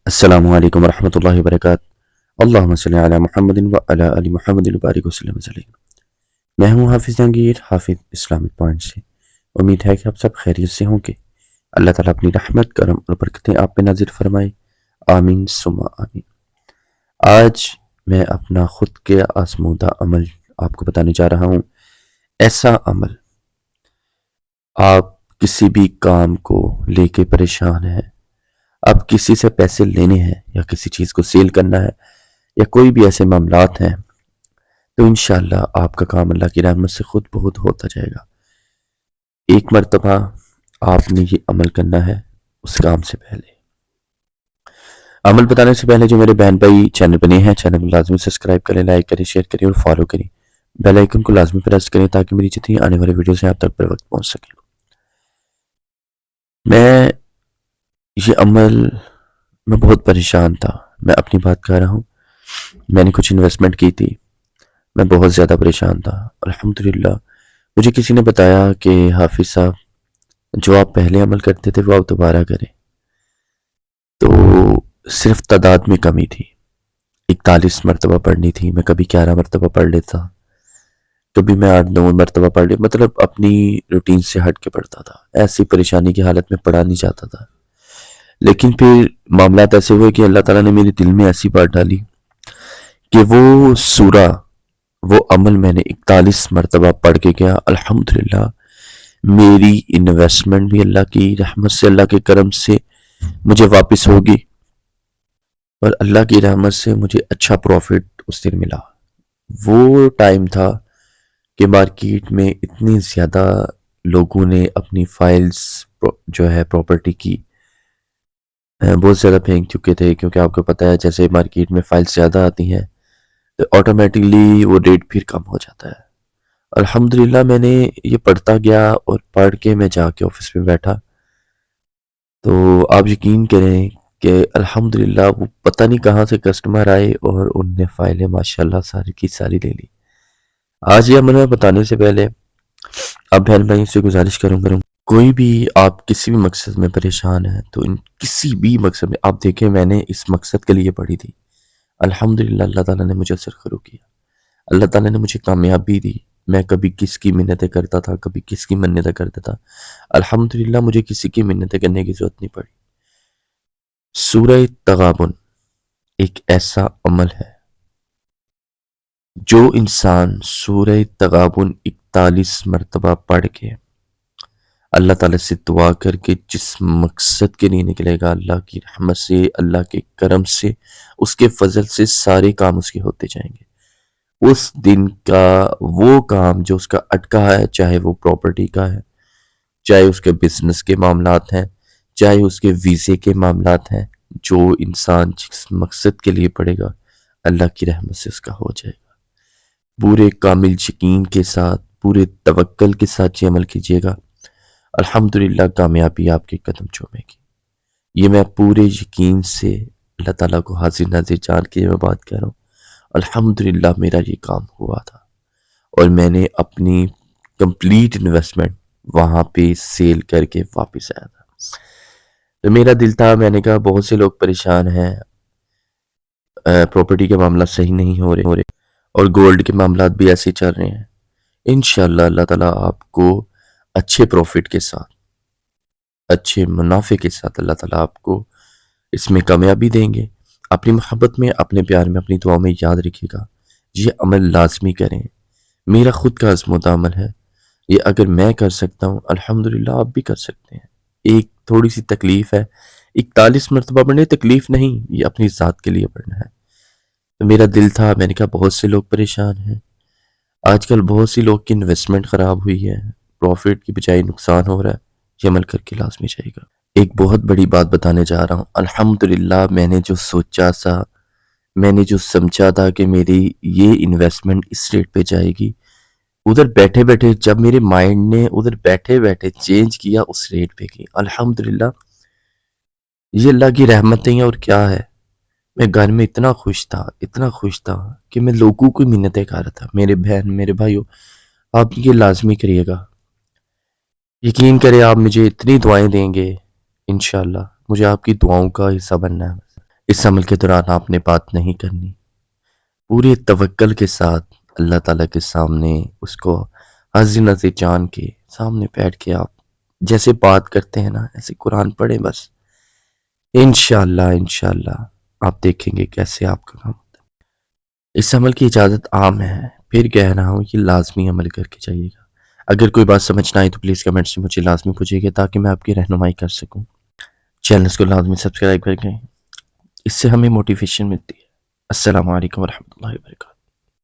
السلام علیکم ورحمۃ اللہ وبرکاتہ۔ اللہم صلی علی محمد وعلی آل محمد وبارک وسلم وسلم۔ میں ہوں حافظ جہانگیر، حافظ اسلامک پوائنٹ سے۔ امید ہے کہ آپ سب خیریت سے ہوں گے۔ اللہ تعالیٰ اپنی رحمت، کرم اور برکتیں آپ پہ نازل فرمائے، آمین ثم آمین۔ آج میں اپنا خود کے آزمودہ عمل آپ کو بتانے جا رہا ہوں۔ ایسا عمل، آپ کسی بھی کام کو لے کے پریشان ہیں، آپ کسی سے پیسے لینے ہیں یا کسی چیز کو سیل کرنا ہے یا کوئی بھی ایسے معاملات ہیں، تو انشاءاللہ آپ کا کام اللہ کی رحمت سے خود بہت ہوتا جائے گا۔ ایک مرتبہ آپ نے یہ عمل کرنا ہے اس کام سے پہلے۔ عمل بتانے سے پہلے جو میرے بہن بھائی چینل بنے ہیں، چینل کو لازمی سبسکرائب کریں، لائک کریں، شیئر کریں اور فالو کریں۔ بیل آئیکن کو لازمی پریس کریں تاکہ میری جتنی آنے والے ویڈیوز ہیں آپ تک پر وقت پہنچ سکیں۔ یہ عمل میں بہت پریشان تھا، میں اپنی بات کر رہا ہوں۔ میں نے کچھ انویسٹمنٹ کی تھی، میں بہت زیادہ پریشان تھا۔ الحمدللہ مجھے کسی نے بتایا کہ حافظ صاحب، جو آپ پہلے عمل کرتے تھے وہ آپ دوبارہ کریں۔ تو صرف تعداد میں کمی تھی، 41 مرتبہ پڑھنی تھی، میں کبھی 11 مرتبہ پڑھ لیتا، کبھی میں 8-9 مرتبہ پڑھ لیتا، مطلب اپنی روٹین سے ہٹ کے پڑھتا تھا۔ ایسی پریشانی کی حالت میں پڑھا نہیں جاتا تھا۔ لیکن پھر معاملات ایسے ہوئے کہ اللہ تعالیٰ نے میرے دل میں ایسی بات ڈالی کہ وہ سورہ، وہ عمل میں نے 41 مرتبہ پڑھ کے گیا۔ الحمدللہ میری انویسٹمنٹ بھی اللہ کی رحمت سے، اللہ کے کرم سے مجھے واپس ہوگی، اور اللہ کی رحمت سے مجھے اچھا پروفٹ اس دن ملا۔ وہ ٹائم تھا کہ مارکیٹ میں اتنی زیادہ لوگوں نے اپنی فائلز جو ہے پراپرٹی کی بہت زیادہ پھینک چکے تھے، کیونکہ آپ کو پتہ ہے جیسے مارکیٹ میں فائلز زیادہ آتی ہیں تو آٹومیٹکلی وہ ریٹ پھر کم ہو جاتا ہے۔ الحمدللہ میں نے یہ پڑھتا گیا، اور پڑھ کے میں جا کے آفس میں بیٹھا تو آپ یقین کریں کہ الحمدللہ وہ پتہ نہیں کہاں سے کسٹمر آئے اور ان نے فائلیں ماشاءاللہ ساری کی ساری لے لی۔ آج یہ عمل میں بتانے سے پہلے اب بہن بھائی سے گزارش کروں، کوئی بھی آپ کسی بھی مقصد میں پریشان ہیں تو کسی بھی مقصد میں آپ دیکھیں، میں نے اس مقصد کے لیے پڑھی تھی، الحمدللہ اللہ تعالیٰ نے مجھے سرخرو کیا، اللہ تعالیٰ نے مجھے کامیابی دی۔ میں کبھی کس کی منتیں کرتا تھا، کبھی کس کی منتیں کرتا تھا، الحمدللہ مجھے کسی کی منتیں کرنے کی ضرورت نہیں پڑی۔ سورہ تغابن ایک ایسا عمل ہے، جو انسان سورہ تغابن 41 مرتبہ پڑھ کے اللہ تعالیٰ سے دعا کر کے جس مقصد کے لیے نکلے گا، اللہ کی رحمت سے، اللہ کے کرم سے، اس کے فضل سے سارے کام اس کے ہوتے جائیں گے۔ اس دن کا وہ کام جو اس کا اٹکا ہے، چاہے وہ پراپرٹی کا ہے، چاہے اس کے بزنس کے معاملات ہیں، چاہے اس کے ویزے کے معاملات ہیں، جو انسان جس مقصد کے لیے پڑھے گا اللہ کی رحمت سے اس کا ہو جائے گا۔ پورے کامل یقین کے ساتھ، پورے توکل کے ساتھ یہ عمل کیجیے گا، الحمدللہ کامیابی آپ کے قدم چومے گی۔ یہ میں پورے یقین سے اللہ تعالیٰ کو حاضر ناظر جان کے میں بات کر رہا ہوں۔ الحمدللہ میرا یہ کام ہوا تھا، اور میں نے اپنی کمپلیٹ انویسٹمنٹ وہاں پہ سیل کر کے واپس آیا تھا۔ تو میرا دل تھا، میں نے کہا بہت سے لوگ پریشان ہیں، پراپرٹی کے معاملات صحیح نہیں ہو رہے، اور گولڈ کے معاملات بھی ایسے چل رہے ہیں۔ انشاءاللہ اللہ تعالیٰ آپ کو اچھے پروفٹ کے ساتھ، اچھے منافع کے ساتھ اللہ تعالیٰ آپ کو اس میں کامیابی دیں گے۔ اپنی محبت میں، اپنے پیار میں، اپنی دعا میں یاد رکھیے گا، یہ عمل لازمی کریں۔ میرا خود کا آزمودہ عمل ہے، یہ اگر میں کر سکتا ہوں الحمدللہ آپ بھی کر سکتے ہیں۔ ایک تھوڑی سی تکلیف ہے، 41 مرتبہ پڑھنے، تکلیف نہیں، یہ اپنی ذات کے لیے پڑھنا ہے۔ تو میرا دل تھا، میں نے کہا بہت سے لوگ پریشان ہیں، آج کل بہت سی لوگ کی انویسٹمنٹ خراب ہوئی ہے، پروفٹ کی بجائے نقصان ہو رہا ہے، یہ عمل کر کے لازمی جائے گا۔ ایک بہت بڑی بات بتانے جا رہا ہوں، الحمدللہ میں نے جو سوچا تھا، میں نے جو سمجھا تھا کہ میری یہ انویسٹمنٹ اس ریٹ پہ جائے گی، ادھر بیٹھے بیٹھے جب میرے مائنڈ نے ادھر بیٹھے بیٹھے چینج کیا، اس ریٹ پہ کی۔ الحمدللہ یہ اللہ کی رحمتیں ہیں، اور کیا ہے، میں گھر میں اتنا خوش تھا کہ میں لوگوں کو منتیں کر رہا تھا۔ میرے بہن، میرے بھائیوں، آپ یہ لازمی کریے گا، یقین کریں آپ مجھے اتنی دعائیں دیں گے، انشاءاللہ مجھے آپ کی دعاؤں کا حصہ بننا ہے۔ اس عمل کے دوران آپ نے بات نہیں کرنی، پورے توکل کے ساتھ اللہ تعالیٰ کے سامنے اس کو حاضر نظر جان کے سامنے بیٹھ کے آپ جیسے بات کرتے ہیں نا ایسے قرآن پڑھیں بس، انشاءاللہ آپ دیکھیں گے کیسے آپ کا کام ہوتا ہے۔ اس عمل کی اجازت عام ہے، پھر کہہ رہا ہوں یہ لازمی عمل کر کے جائیے گا۔ اگر کوئی بات سمجھ نہ آئی تو پلیز کمنٹ سے مجھے لازمی پوچھیے گا تاکہ میں آپ کی رہنمائی کر سکوں۔ چینلز کو لازمی سبسکرائب کر کے اس سے ہمیں موٹیویشن ملتی ہے۔ السلام علیکم ورحمۃ اللہ وبرکاتہ۔